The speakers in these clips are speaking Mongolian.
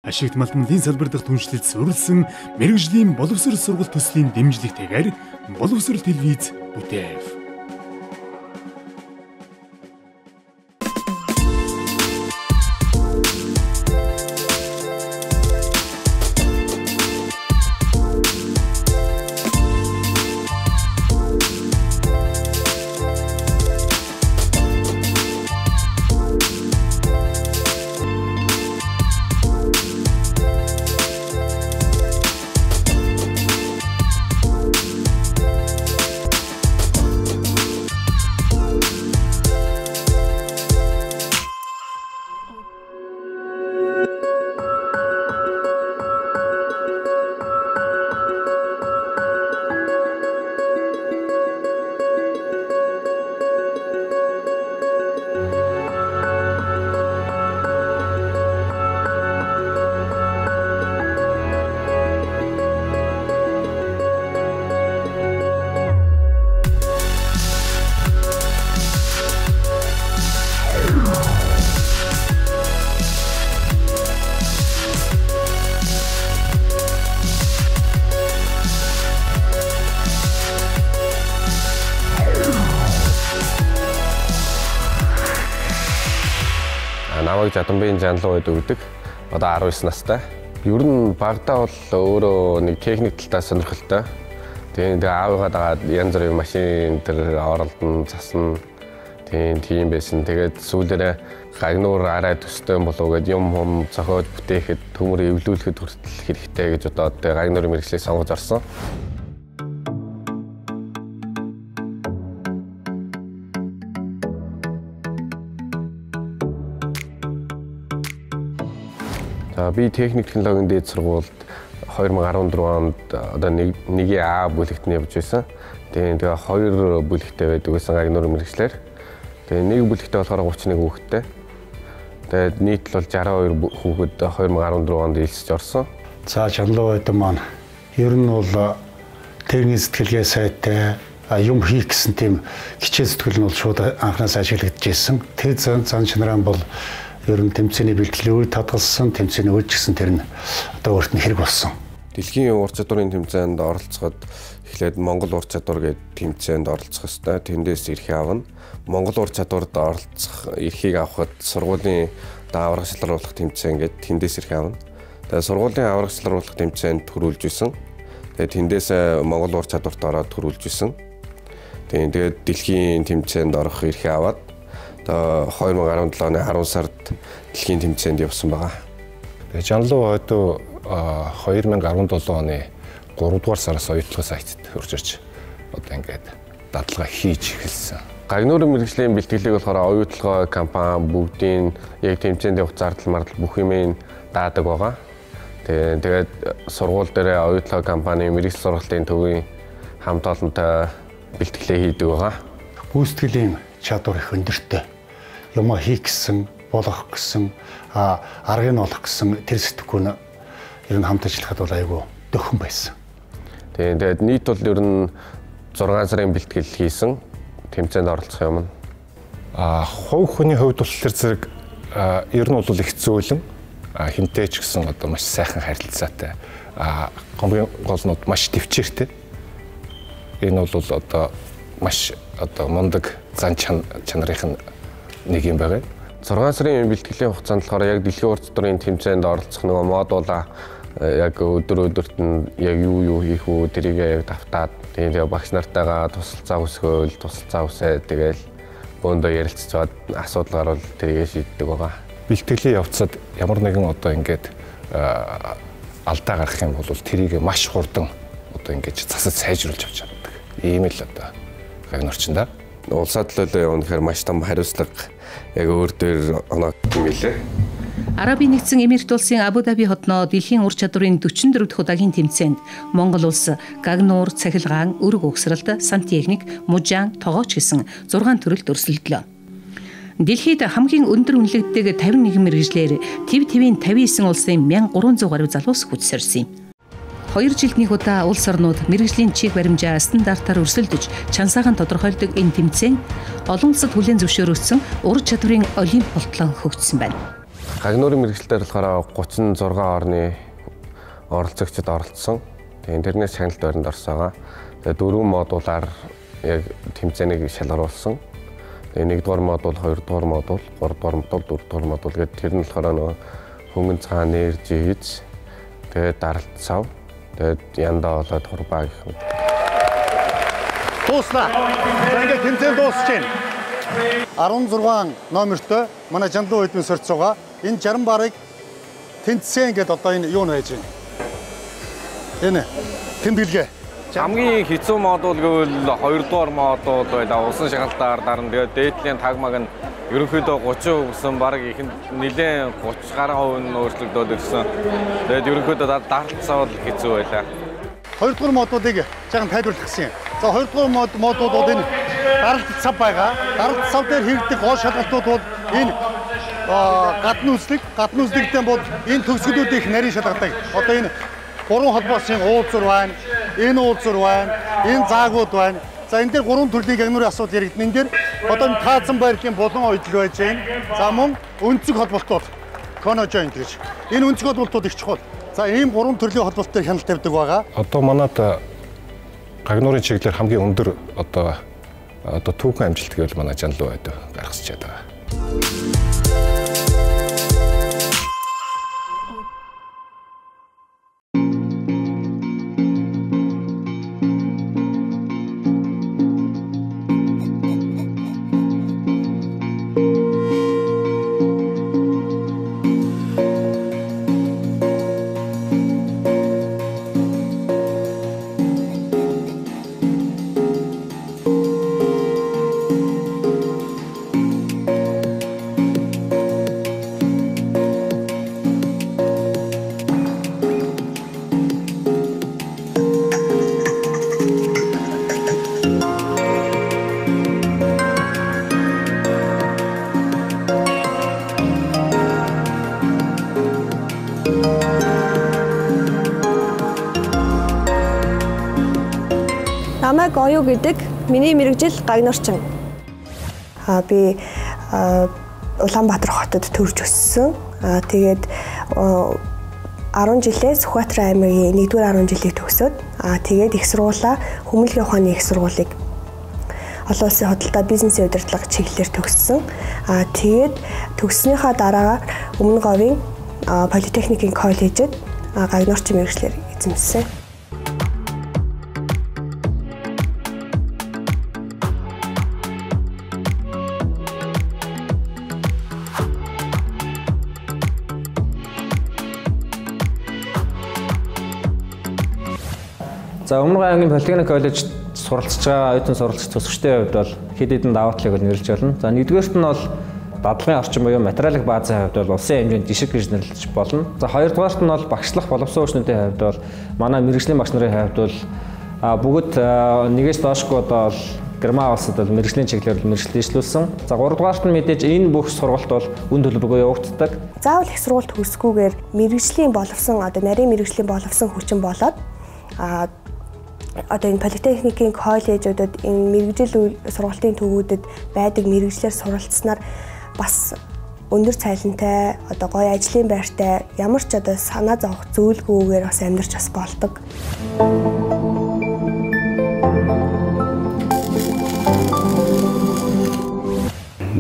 ашигт малтмалын салбар дахь түншлэлд суурилсан мэргэжлийн боловсрол сургалт төслийн дэмжлэгтэйгээр боловсрол телевиз бүтээв. Намайг Жадамбын Жанлуу гэдэг. Одоо 19 настай. Ер нь багтаа бол өөрөө нэг техник талтай сонирхолтой. Тэгээд аавыгаа дагаад янз бүрийн машин дээр оролдсон, засна. Тийм байсан. Тэгээд сүүлдээ гагнуур арай төстэй болов гэд юм зохиож бүтээхэд төмөр эвлүүлэхэд хүртэл хэрэгтэй гэж бодоод гагнуурын мэргэжлийг сонгож орсон. Би техник технологийн дээд сургуульд 2014 онд одоо нэгийн А бүлэгт нь явж байсан. Тэгээ 2 бүлэгтэй байдаг байсан гагнуурын мэргэжлэр. Тэгээ 1 бүлэгтээ болохоор 31 хүүхэдтэй. Тэгээд нийт бол 62 хүүхэд 2014 онд элсэж орсон. За Жанлуу байдаг маань ер нь бол техник сэтгэлгээ сайтай юм хийх гэсэн тийм хичээл сэтгэл нь бол шууд анханаас ажиглагдж байсан. Тэр зан чанараа бол ер нь тэмцээний бэлтгэл өөр татгалсан, тэмцээний үйл гэсэн тэр нь одоо өөрт нь хэрэг болсон. Дэлхийн ур чадварын тэмцээнд оролцоход эхлээд Монгол ур чадвар гэдэг тэмцээнд оролцох ёстой. Тэндээс эрхээ авна. Монгол ур чадварт оролцох эрхийг авахд сургуулийн аврагчлалруулах тэмцээн гэдэг тэндээс эрхээ авна. Тэгээд сургуулийн аврагчлалруулах тэмцээнд төрүүлж исэн. Тэгээд тэндээс Монгол ур чадварт ороод төрүүлж исэн. Тэгээд дэлхийн тэмцээнд орох эрхээ аваад 2017 оны 10 сард дэлхийн тэмцээнд явсан байгаа. Тэгээ Жанлуу одоо 2017 оны 3 дугаар сараас оюутлага сайтад хурж ирж одоо ингээд дадлага хийж эхэлсэн. Гагнуурын мэргэжлийн бэлтгэлийг болохоор оюутлага компани бүгдийн яг тэмцээнд явах зардал мардал бүх юмыг даадаг байгаа. Тэгээд сургууль дээр оюутлага компани мэргэжил сургалтын төвийн хамт олонтой бэлтгэлээ хийдэг байгаа. Гүйцэтгэлийн чадвар их өндөртэй. Юм хийх гэсэн, болгох гэсэн, аргыг нь олох гэсэн тэр сэтгэхүй нь ер нь хамт ажиллахад бол айгүй дөхөн байсан. Тэгээд нийт бол ер нь 6 сарын бэлтгэл хийсэн. Тэмцээнд оролцох юм. Хувь хүний хувьд бол тэр зэрэг ер нь бол их зөөлөн хинтэй ч гэсэн одоо маш сайхан харилцаатай. Гомгийн голнууд маш төвчээртэй. Энэ бол одоо маш одоо мундаг зан чанарын нэг юм байгаа. 6 сарын бэлтгэлийн хугацаанд болохоор яг дэлхийн ур чадварын тэмцээнд оролцох нөгөө модула яг өдөрт нь яг юу хийх үү тэрийг яг давтаад тэгээ багш нартайгаа тусалцаа өсгөөл тусалцаа үсээ тэгээл бөөндөө ярилцчихад асуудал гарвал тэрийг шийддэг байгаа. Бэлтгэлийн явцад ямар нэгэн одоо ингээд алдаа гарах юм бол тэрийг маш хурдан одоо ингээд засаж сайжруулж авч чаддаг. Ийм л одоо гагнуурчиндаа улсад л явахаар маш том хариуцлага яг өөр дээр оноо юм билээ. Арабын нэгдсэн Эмират улсын Абу Даби хотноо дэлхийн ур чадварын 44 дахь удаагийн тэмцээнд Монгол улс гагнуур, цахилгаан, өрг угсралт, сантехник, мужаан, тогооч гэсэн 6 төрөлд өрсөлдлөө. Дэлхийд хамгийн өндөр үнэлгээтэйг 51 мэргэжлэр твийн 59 улсын 1300 гаруй залуус хүчсэрсэн юм. 2 жилд нэг удаа улс орнууд мэргэжлийн чиг баримжаа стандартаар өрсөлдөж чансаахан тодорхойлдог энэ тэмцээн олон улсад хүлээн зөвшөөрөгдсөн ур чадварын олимп болтлон хөгжсөн байна. Гагнуурын мэргэжилтээр болохоор 36 орны оролцогчид оролцсон. Тэгээд тэрнээс шагналт байранд орсоогоо. Тэгээд 4 модулаар яг тэмцээнийг шалгаруулсан. Тэгээд 1-р модуль, 2-р модуль, 3-р модуль, 4-р модуль гэдэг тэр нь болохоор нөгөө хөнгөн цагаан нэр жийц. Тэгээд даралт сав. Тэгээд яндаа болоод хурбаа гэх юм. Дуусна. Тэгээд тэмцээн дуусч байна. 16 номертой манай Жанлуу эдмийн сорцоогоо энэ 60 барыг тэнцсэн гэдэг одоо энэ юу нэж байна. Энэ тэмдэглэгээ. Хамгийн хэцүү модуль гэвэл 2-р модуль байлаа. Усан шагналтаар дарна. Тэгээд дээдлийн тагмаг нь ерөнхийдөө 30% гэсэн баг ихэнд нэлээд 30 гаруй хувь нь өөрчлөгдөд ирсэн. Тэгээд ерөнхийдөө даралт савал хэцүү байлаа. 2-р модулыг жаахан тайлбарлах гэсэн юм. За 2-р модулууд энэ даралт сав байгаа. Даралт сав дээр хэрэгдэг гол шалгалтууд бол энэ гадны үзлэгтэй бол энэ төгсгөлүүдийн их нарийн шалгалтай. Одоо энэ 3 холбоосын уулзур байна. Энэ уулзур байна. Энэ заагууд байна. За энэ дээр 3 төрлийн гагнуурын асуудал яригдана. Энэ дээр одоо таазан байрхийн булан ойдл байж байна. За мөн өнцөг холболтууд коноjoint гэж. Энэ өнцөг холболтууд их чухал. За ийм 3 төрлийн холболттой хяналт тавьдаг байгаа. Одоо манайд гагнуурын чиглэлээр хамгийн өндөр одоо түүхэн амжилт гэвэл манай Жанлуу байдаг гаргасч байгаа. Намайг оюу гэдэг. Миний мэргэжил гагнуурчин. Би Улаанбаатар хотод төрж өссөн. Тэгээд 10 жилээ Сүхбаатар аймгийн 1-р 10 жилийг төгсөөд тэгээд их сургуулаа Хүмүүнлэгийн ухааны их сургуулийг олон улсын худалдаа бизнесийн удирдлага чиглэлээр төгссөн. Тэгээд төгссөнийхаа дараа Өмнө Говийн Политехникийн коллежид гагнуурчин мэргэжлэр эзэмссэн. За Өмнө Говийн Политехник коллежид суралцж байгаа оюутан суралцах төгсөгчдийн хувьд бол хэд хэдэн даваа талыг нэрлэж болно. За нэгдүгээрт нь бол дадлагын орчин буюу материалын баазын хувьд бол улсын хэмжээнд жишг гэж нэрлэж болно. За хоёрдугаарт нь бол багшлах боловсон хүчнүүдийн хувьд бол манай мэргэжлийн багш нарын хувьд бол бүгд нэгээс доошгүй одоо Герман улсад бол мэргэжлийн чиглэлээр мэргэжил дэвшлүүлсэн. За гуравдугаарт нь мэдээж энэ бүх сургалт бол үн төлбөргүй явагддаг. Заавал их сургалт төгсгүйгээр мэргэжлийн боловсон одоо нарийн мэргэжлийн боловсон хүчин болоод одоо энэ политехникийн коллежуудад энэ мэргэжил сургалтын төвүүдэд байдаг мэргэжлэр суралцснаар бас өндөр цайлантай одоо гоё ажлын байртай ямар ч одоо санаа зовох зөөлгүйгээр бас амьдарч бас болдог.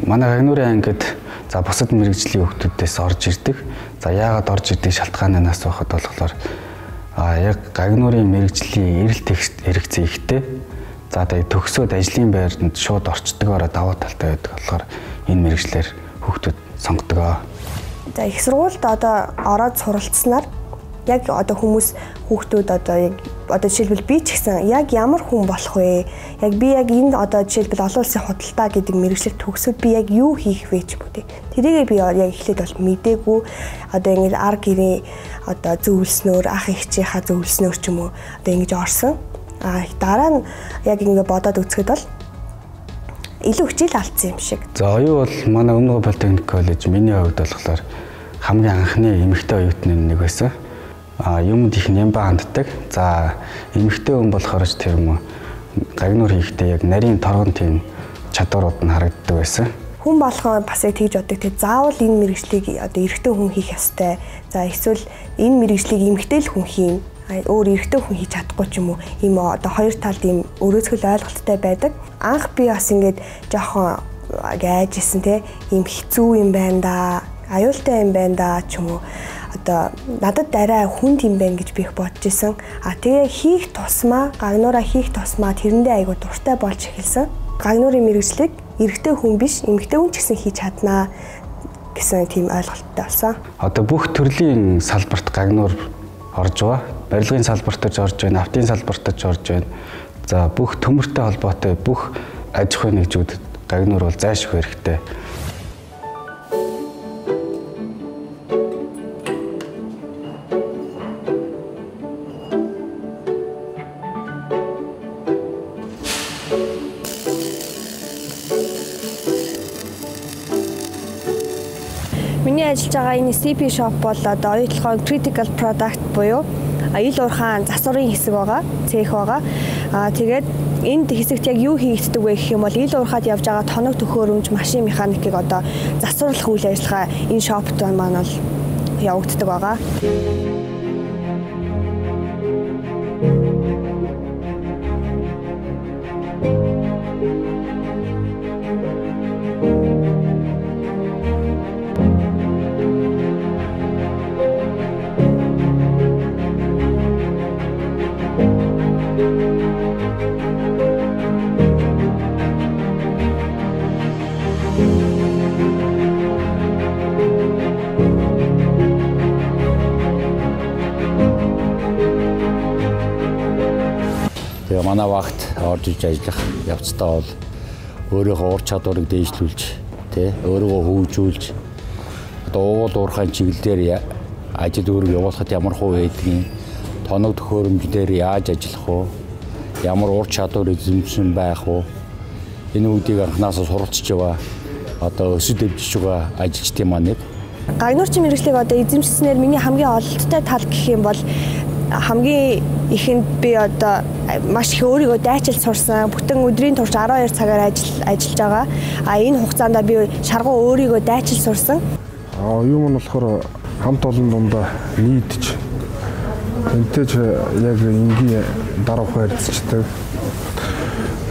Манай гагнуурын ангид за бусад мэргэжлийн хүүхдүүдээс орж ирдэг. За яагаад орж ирдэг шалтгаанаас байхад болохоор яг гагнуурын мэргэжлийн эрэлт хэрэгцээ ихтэй. За тэгээд төгсөөд ажлын байранд шууд орчдогоор даваа талтай байдаг болохоор энэ мэргэжлэр хүүхдүүд сонгодог. За их сургуульд одоо ороод суралцснаар яг одоо хүмүүс хүүхдүүд одоо жишээлбэл би ч гэсэн яг ямар хүн болох вэ? Яг би яг энэ одоо жишээлбэл олон улсын худалдаа гэдэг мэргэжлэр төгсөөд би яг юу хийх вэ ч бүдэ. Тэрийгээ би яг эхлээд бол мдээгүй. Одоо ингэж ар гэрээ одоо зөвлснөөр ах эгчийнхаа зөвлснөөр ч юм уу одоо ингэж орсон. Дараа нь яг ингэ бодоод үзэхэд бол илүү хичээл алдсан юм шиг. За оюу бол манай Өмнө Говь Политехник коллеж миний хувьд болохоор хамгийн анхны эмэгтэй оюутны нэг байсан. Юмд их нямба ханддаг. За эмэгтэй хүн болохоор ч тэр юм гагнуур хийхдээ яг нарийн торгон тийм чадварууд нь харагддаг байсан. хүн болгоо бас яг тэгж боддог. Тэг заавал энэ мэргэжлийг одоо эрэгтэй хүн хийх ёстой. За эсвэл энэ мэргэжлийг эмэгтэй л хүн хийн. Өөр эрэгтэй хүн хийж чадахгүй ч юм уу. Ийм одоо хоёр талд ийм өрөөцгөл ойлголттой байдаг. Анх би бас ингээд жоохон гайжсэн те ийм хэцүү юм байна да. Аюултай юм байна да ч юм уу. Одоо надад арай хүнд юм байна гэж би их бодож исэн. Тэгээ хийх тусмаа, гагнуураа хийх тусмаа тэрэндээ айгуу дуртай болж эхэлсэн. Гагнуурын мэргэжлийг эрэгтэй хүн биш, эмэгтэй хүн ч гэсэн хийж чаднаа гэсэн тийм ойлголттой болсон. Одоо бүх төрлийн салбарт гагнуур орж байгаа. Барилгын салбарт ч орж байна, автын салбарт ч орж байна. За бүх төмөртэй холбоотой бүх аж ахуй нэгжүүдэд гагнуур бол зайлшгүй хэрэгтэй. Миний ажиллаж байгаа энэ CP shop бол одоо оюутлогын critical product буюу ил уурхаан засварын хэсэг байгаа, цех байгаа. Тэгээд энд хэсэгт яг юу хийгддэг вэ гэх юм бол ил уурхаад явж байгаа тоног төхөөрөмж, машин механикийг одоо засварлах үйл ажиллагаа энэ shopт маань бол явагддаг байгаа. Тэгээ манай багт орж иж ажиллах явцдаа бол өөрийнхөө ур чадварыг дээшлүүлж, өөрийгөө хөгжүүлж, одоо уул уурхайн чиглэлээр ажил үүрэг явуулахад ямар хувь байдгийг, тоног төхөөрөмжлөр яаж ажиллах вэ? Ямар ур чадвар эзэмшсэн байх вэ? Энэ үүдийг анхнаасаа суралцж байгаа одоо өсөж дэвжиж байгаа ажилчдын маань нэг. Гагнуурчин мэргэжлийг одоо эзэмшснээр миний хамгийн ололттой тал гэх юм бол хамгийн ихэнд би одоо маш их өөрийгөө дайчилж сурсан. Бүтэн өдрийн турш 12 цагаар ажиллаж байгаа. Энэ хугацаанд би шаргуу өөрийгөө дайчилж сурсан. Юу нь болохоор хамт олон дундаа нийтж энтэйч яг энгийн даруй харьцдаг.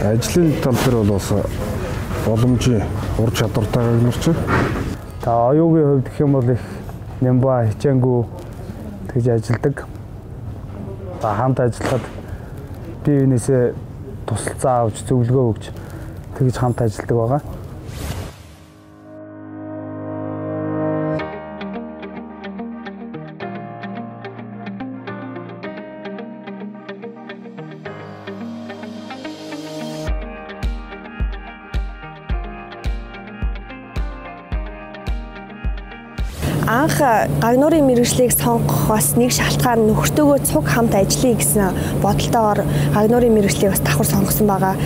Ажлын тал дээр бол бас боломжийн ур чадвартай гагнуурчин. Та оюугийн хувьд гэх юм бол их нямба хичээнгүү тэгж ажилладаг. Хамт ажиллахад бие биенээсээ тусалцаа авч зөвлөгөө өгч тэгж хамт ажилладаг байгаа. Анх гагнуурын мэргэжлийг сонгох бас нэг шалтгаан нөхөртөөгөө цуг хамт ажиллая гэсэн бодолтойгоор гагнуурын мэргэжлийг бас давхар сонгосон байгаа.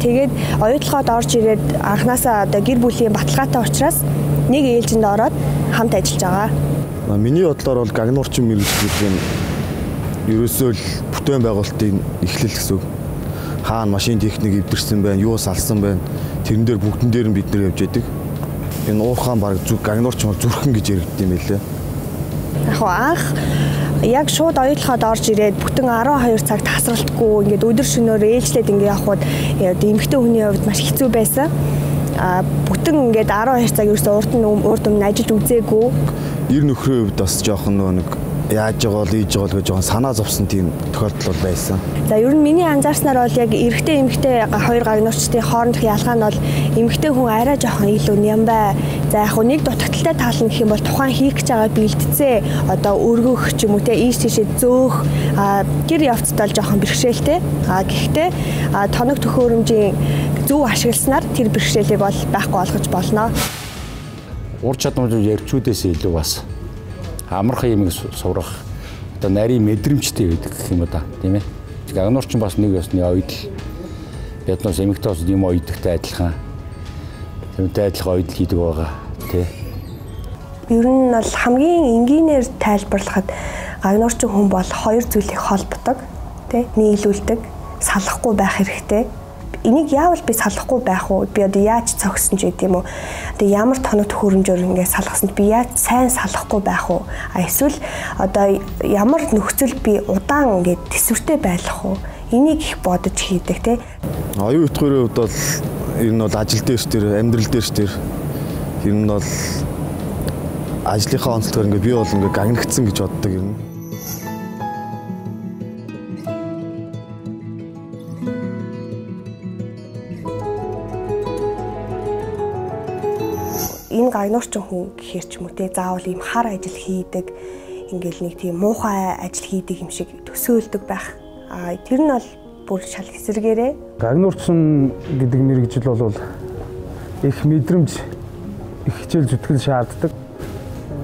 Тэгээд оюутлогоод орж ирээд анханасаа одоо гэр бүлийн баталгаатай учраас нэг ээлжинд ороод хамт ажиллаж байгаа. Миний бодлоор бол гагнуурчин мэргэжлийг ерөөсөө л бүтээн байгуулалтын эхлэл гэсэн үг. Хаана машин техник эвдэрсэн байна, юу салсан байна. Тэрэн дээр бүгдэн дээр нь бид нар явж яадаг. Энэ уурхаан баг зүг гагнуурч мөр зүрхэн гэж яригдсан юм байлээ. Яг анх яг шууд оюутлоход орж ирээд бүтэн 12 цаг тасралтгүй ингээд өдөр шөнөөр ээлжлээд ингээд явхад эмэгтэй хүний хувьд маш хэцүү байсан. Бүтэн ингээд 12 цаг ерөөсөө урд өмнө ажиллаж үзээгүй. Ир нөхрийн хувьд бас жоохон нэг яаж байгаа бол ийж байгаа гэж жоохон санаа зовсон тийм тохиолдол байсан. За ер нь миний анзаарснаар бол яг эрэгтэй эмэгтэй хоёр гагнуурчдын хоорондох ялгаа нь бол эмэгтэй хүн арай жоохон илүү нямбай. За яг нэг дутагдaltaй тал нь гэх юм бол тухайн хийх гэж байгаа бэлтцээ одоо өргөх ч юм уу те ийш тийшээ зөөх гэр явцдаа жоохон бэрхшээлтэй. Гэхдээ тоног төхөөрөмжийн зөв ашигласнаар тэр бэрхшээлийг бол байхгүй болгож болно. Ур чадвар ярьчүүдээс илүү бас амархан юм сурах одоо нарийн мэдрэмжтэй байдаг гэх юм да тийм ээ. Гагнуурчин бас нэг ёсны оюутал яднаас эмэгтэй бас юм оюутагтай адилхан тэрнтэй адилхан оюутал хийдэг байгаа тий. Ер нь бол хамгийн энгийнээр тайлбарлахад гагнуурчин хүн бол хоёр зүйлийг холбодог тий нийлүүлдэг салахгүй байх хэрэгтэй. энийг яавал би салахгүй байх уу? Би одоо яаж цогсон ч гэдэм үү? Одоо ямар тоног төхөөрөмжөөр ингээд салгасанд би яаж сайн салахгүй байх уу? Эсвэл одоо ямар нөхцөл би удаан ингээд төсвөртэй байх уу? Энийг их бодож хийдэг тий. Оюун утгын хувьд бол ер нь бол ажил дээр ч тэр амьдрал дээр ч тэр ер нь бол ажлынхаа онцлогоор ингээд би бол ингээд гагнагдсан гэж боддог юм. Энэ гагнуурчин хүн гэхэр ч юм уу те заавал ийм хар ажил хийдэг ингээл нэг тийм муухай ажил хийдэг юм шиг төсөөлдөг байх. Тэр нь бол бүр шал эсэргээрээ. Гагнуурчин гэдэг мэргэжил бол их мэдрэмж, их хичээл зүтгэл шаарддаг.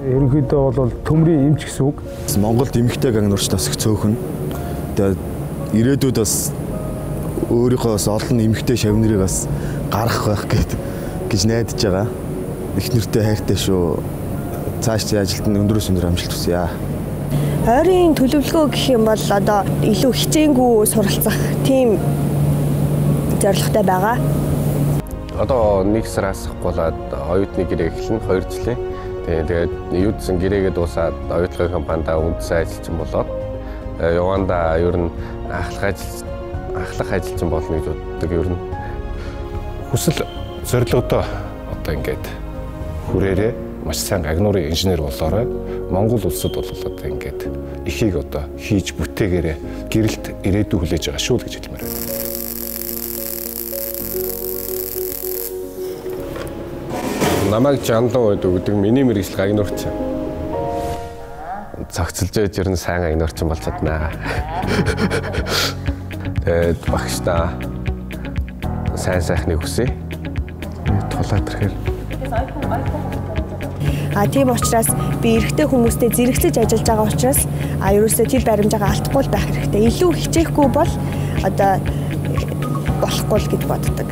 Ерөнхийдөө бол төмрийн эмч гэсэн үг. Монголд эмэгтэй гагнуурч бас их цөөхөн. Тэгээд ирээдүйд бас өөрийнхөө бас олон эмэгтэй шавнырыг бас гаргах байх гэж найдаж байгаа. Их нэртэй хайртай шүү. Цааш ажилтны өндрөөс өндөр амжилт хүсье. Ойрын төлөвлөгөө гэх юм бол одоо илүү хичээнгүй суралцах тийм зорилготой байгаа. Одоо 1 сараас болоод оюутны гэрээ эхэлнэ 2 жилийн. Тэгээд юудсан гэрээгээ дуусаад оюутлогын компанида үндсэн ажилчин болоод яванда ер нь ахлах ажилчин болно гэж боддог ер нь. Хүсэл зорилгодоо одоо ингээд хүрээрээ маш сайн гагнуурын инженер болоорой. Монгол улсад бол одоо ингээд ихийг одоо хийж бүтээгээрээ гэрэлт ирээдүй хүлээж байгаа шүү л гэж хэлмээр байна. Намайг жанлан өгдөг миний мэргэжил гагнуурчин. Цогцолж байж ер нь сайн гагнуурчин болж чаднаа. Тэгээд багшдаа сайн сайхныг хүсье. Тулаад ирэхээр тийм учраас би эрэгтэй хүмүүстэй зэрэгцэж ажиллаж байгаа учраас ерөөсөө тэр баримжаагаа алдахгүй байх хэрэгтэй. Илүү хичээхгүй бол одоо болохгүй л гэж боддог.